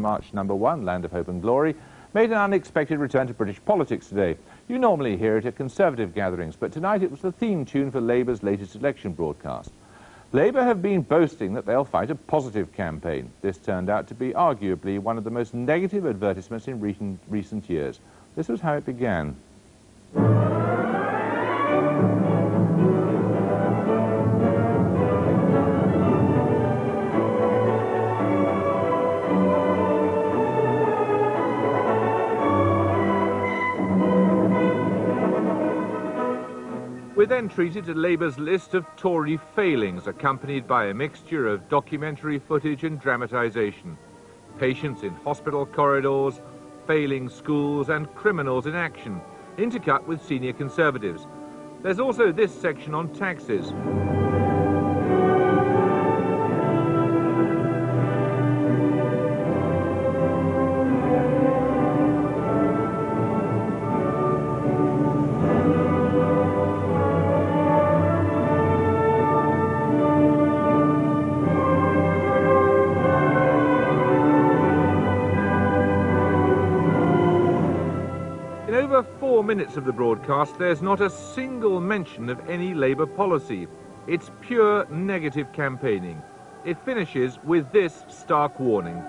March #1, Land of Hope and Glory, made an unexpected return to British politics today. You normally hear it at Conservative gatherings, but tonight it was the theme tune for Labour's latest election broadcast. Labour have been boasting that they'll fight a positive campaign. This turned out to be arguably one of the most negative advertisements in recent years. This was how it began. We're then treated to Labour's list of Tory failings, accompanied by a mixture of documentary footage and dramatisation. Patients in hospital corridors, failing schools and criminals in action, intercut with senior Conservatives. There's also this section on taxes. In over 4 minutes of the broadcast, there's not a single mention of any Labour policy. It's pure negative campaigning. It finishes with this stark warning.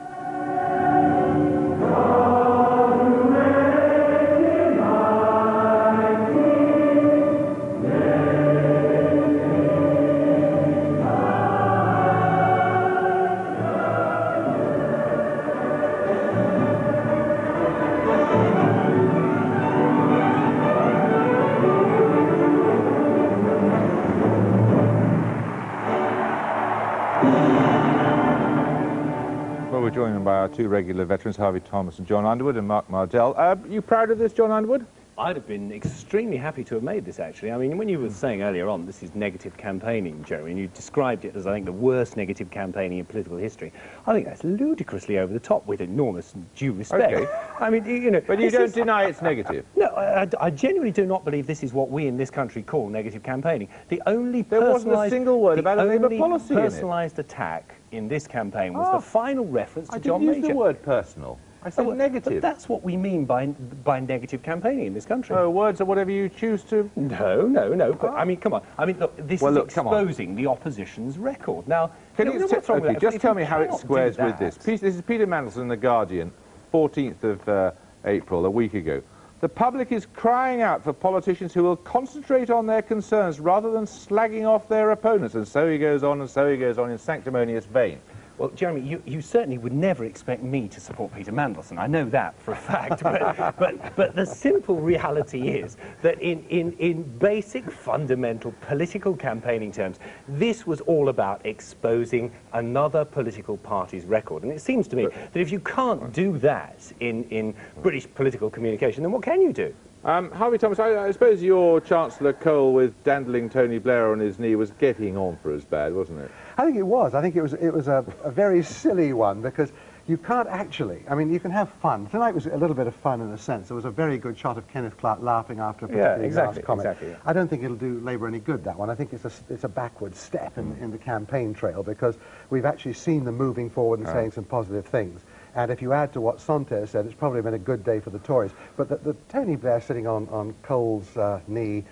Well, we're joined by our two regular veterans, Harvey Thomas and John Underwood, and Mark Mardell. You proud of this, John Underwood? I'd have been extremely happy to have made this, actually. I mean, when you were saying earlier on, this is negative campaigning, Jeremy, and you described it as, I think, the worst negative campaigning in political history, I think that's ludicrously over the top, with enormous due respect. Okay. I mean, you know... But you don't deny it's negative? No, I genuinely do not believe this is what we in this country call negative campaigning. The only There wasn't a single word about a Labour policy in it. The only personalised attack in this campaign was the final reference to John Major. I didn't use Major. the word personal. I said negative. But that's what we mean by negative campaigning in this country. Oh, words are whatever you choose to... No. But, I mean, come on. I mean, look, this is exposing the opposition's record. Now, just tell me how it squares with this. This is Peter Mandelson in The Guardian, 14th of April, a week ago. The public is crying out for politicians who will concentrate on their concerns rather than slagging off their opponents. And so he goes on, and so he goes on in sanctimonious vein. Well, Jeremy, you certainly would never expect me to support Peter Mandelson. I know that for a fact. but the simple reality is that in basic, fundamental political campaigning terms, this was all about exposing another political party's record. And it seems to me that if you can't do that in British political communication, then what can you do? Harvey Thomas, I suppose your Chancellor Cole with dandling Tony Blair on his knee was getting on for as bad, wasn't it? I think it was. I think it was a very silly one, because you can't actually... I mean, you can have fun. Tonight was a little bit of fun in a sense. There was a very good shot of Kenneth Clark laughing after a particularly last comment. Exactly. I don't think it'll do Labour any good, that one. I think it's a backward step in the campaign trail, because we've actually seen them moving forward and saying some positive things. And if you add to what Sonter said, it's probably been a good day for the Tories. But the Tony Blair sitting on Cole's knee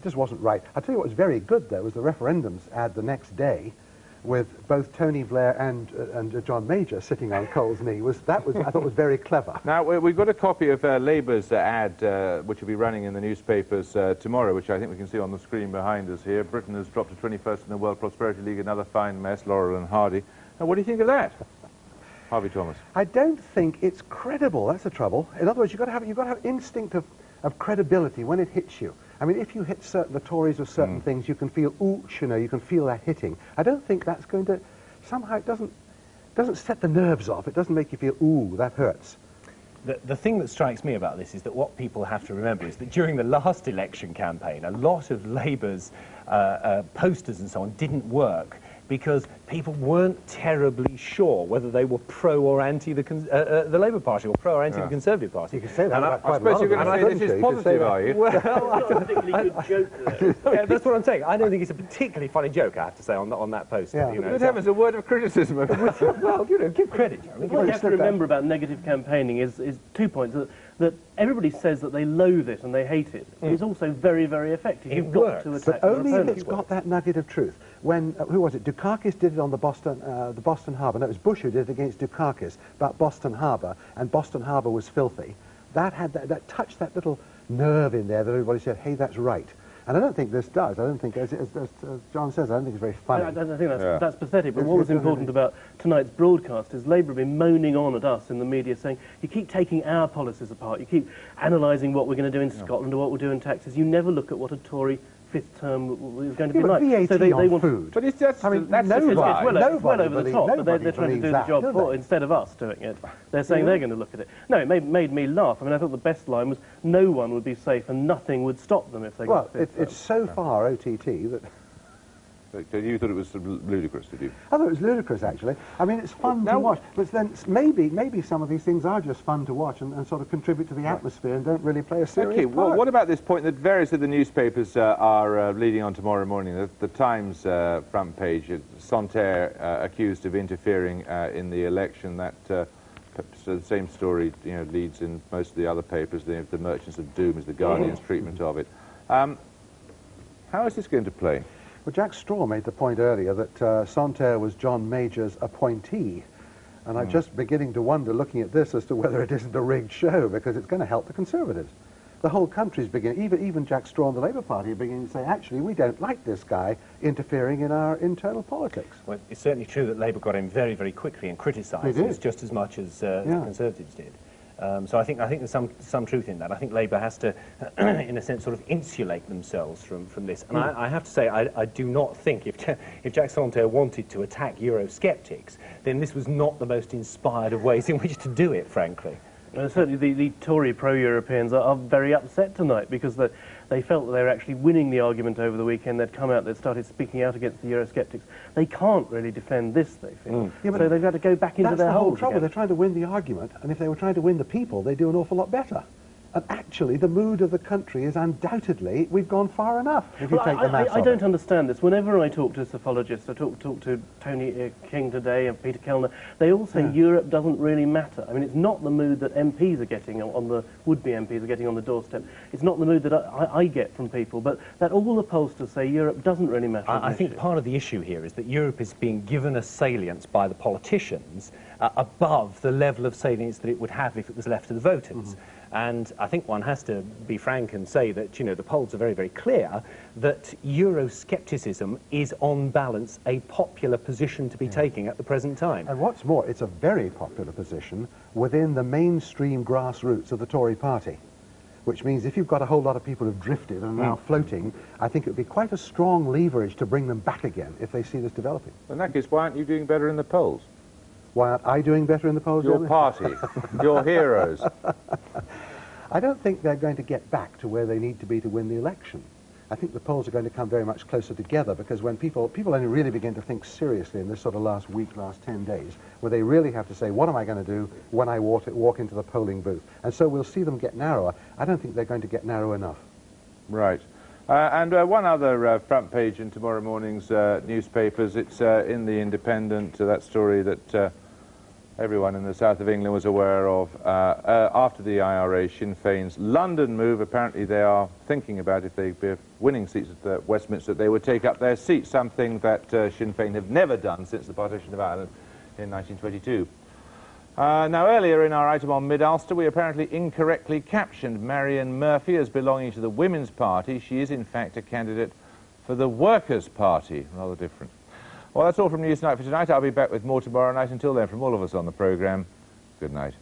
just wasn't right. I'll tell you what was very good, though, was the referendums ad the next day, with both Tony Blair and John Major sitting on Cole's knee. I thought was very clever. Now, we've got a copy of Labour's ad, which will be running in the newspapers tomorrow, which I think we can see on the screen behind us here. Britain has dropped to 21st in the World Prosperity League, another fine mess, Laurel and Hardy. Now, what do you think of that, Harvey Thomas? I don't think it's credible. That's the trouble. In other words, you've got to have instinct of credibility when it hits you. I mean, if you hit the Tories with certain things, you can feel, ooch, you know, you can feel that hitting. I don't think that's going to... Somehow it doesn't set the nerves off. It doesn't make you feel, ooh, that hurts. The thing that strikes me about this is that what people have to remember is that during the last election campaign, a lot of Labour's posters and so on didn't work because people weren't terribly sure whether they were pro or anti the Labour Party or pro or anti the Conservative Party. You could say that about quite a suppose lot you're of going to them, say this is couldn't you? You could say positive, that. are you? Well, It's not a particularly good joke, though. yeah, that's what I'm saying. I don't think it's a particularly funny joke, I have to say, on that post. Yeah. You know, Good heavens, a word of criticism. well, you know, give credit, Jeremy. What you have to remember about negative campaigning is 2 points. That everybody says that they loathe it and they hate it. But it's also very, very effective. You've got to attack But your only if opponents. it's got that nugget of truth. When, who was it? Dukakis did it on the Boston Harbour. No, it was Bush who did it against Dukakis about Boston Harbour, and Boston Harbour was filthy. That had that touched that little nerve in there that everybody said, hey, that's right. And I don't think this does. I don't think, as John says, I don't think it's very funny. I think that's pathetic. But what was important about tonight's broadcast is Labour have been moaning on at us in the media saying, you keep taking our policies apart, you keep analysing what we're going to do in Scotland or what we'll do in taxes. You never look at what a Tory fifth term is going to be like. VAT so they on want food. But it's just, I mean, that's nobody- it's well over the top, but they're trying to believes do the that, job do for they? instead of us doing it. They're saying they're going to look at it. No, it made me laugh. I mean, I thought the best line was, no one would be safe and nothing would stop them if they Well, got fifth it's so far OTT that You thought it was ludicrous, did you? I thought it was ludicrous, actually. I mean, it's fun to watch, but then maybe some of these things are just fun to watch and sort of contribute to the atmosphere and don't really play a serious Okay, well, part. what about this point that various of the newspapers are leading on tomorrow morning? The Times front page, Santerre accused of interfering in the election. That so the same story, you know, leads in most of the other papers. The Merchants of Doom is the Guardian's treatment of it. How is this going to play? Well, Jack Straw made the point earlier that Santerre was John Major's appointee. And I'm just beginning to wonder, looking at this, as to whether it isn't a rigged show, because it's going to help the Conservatives. The whole country's beginning, even Jack Straw and the Labour Party are beginning to say, actually, we don't like this guy interfering in our internal politics. Well, it's certainly true that Labour got in very, very quickly and criticised They this did. just as much as the Conservatives did. So I think there's some truth in that. I think Labour has to, in a sense, sort of insulate themselves from this. And I have to say, I do not think if Jack Santerre wanted to attack Eurosceptics, then this was not the most inspired of ways in which to do it, frankly. Certainly the Tory pro-Europeans are very upset tonight because they felt that they were actually winning the argument over the weekend. They'd come out, they'd started speaking out against the Eurosceptics. They can't really defend this, they feel. Yeah, but so they've got to go back into That's their the whole holes trouble. again. They're trying to win the argument, and if they were trying to win the people, they do an awful lot better. And actually, the mood of the country is undoubtedly, we've gone far enough, if you Well, take the maths I of don't it. understand this. Whenever I talk to psephologists, I talk to Tony King today and Peter Kellner, they all say Europe doesn't really matter. I mean, it's not the mood that MPs are getting on the would-be MPs are getting on the doorstep. It's not the mood that I get from people, but that all the pollsters say Europe doesn't really matter. I think part of the issue here is that Europe is being given a salience by the politicians above the level of salience that it would have if it was left to the voters. And I think one has to be frank and say that, you know, the polls are very, very clear that Euroscepticism is, on balance, a popular position to be taking at the present time. And what's more, it's a very popular position within the mainstream grassroots of the Tory party, which means if you've got a whole lot of people who've drifted and are now floating, I think it would be quite a strong leverage to bring them back again if they see this developing. In that case, why aren't you doing better in the polls? Why aren't I doing better in the polls? Your Jeremy? party, your heroes. I don't think they're going to get back to where they need to be to win the election. I think the polls are going to come very much closer together, because when people only really begin to think seriously in this sort of last week, last 10 days, where they really have to say, what am I going to do when I walk into the polling booth? And so we'll see them get narrower. I don't think they're going to get narrow enough. Right. And one other front page in tomorrow morning's newspapers. It's in the Independent, that story that everyone in the south of England was aware of. After the IRA, Sinn Féin's London move, apparently they are thinking about, if they'd be winning seats at Westminster, they would take up their seats, something that Sinn Féin have never done since the partition of Ireland in 1922. Now, earlier in our item on Mid-Ulster, we apparently incorrectly captioned Marion Murphy as belonging to the Women's Party. She is, in fact, a candidate for the Workers' Party. Rather different. Well, that's all from Newsnight for tonight. I'll be back with more tomorrow night. Until then, from all of us on the programme, good night.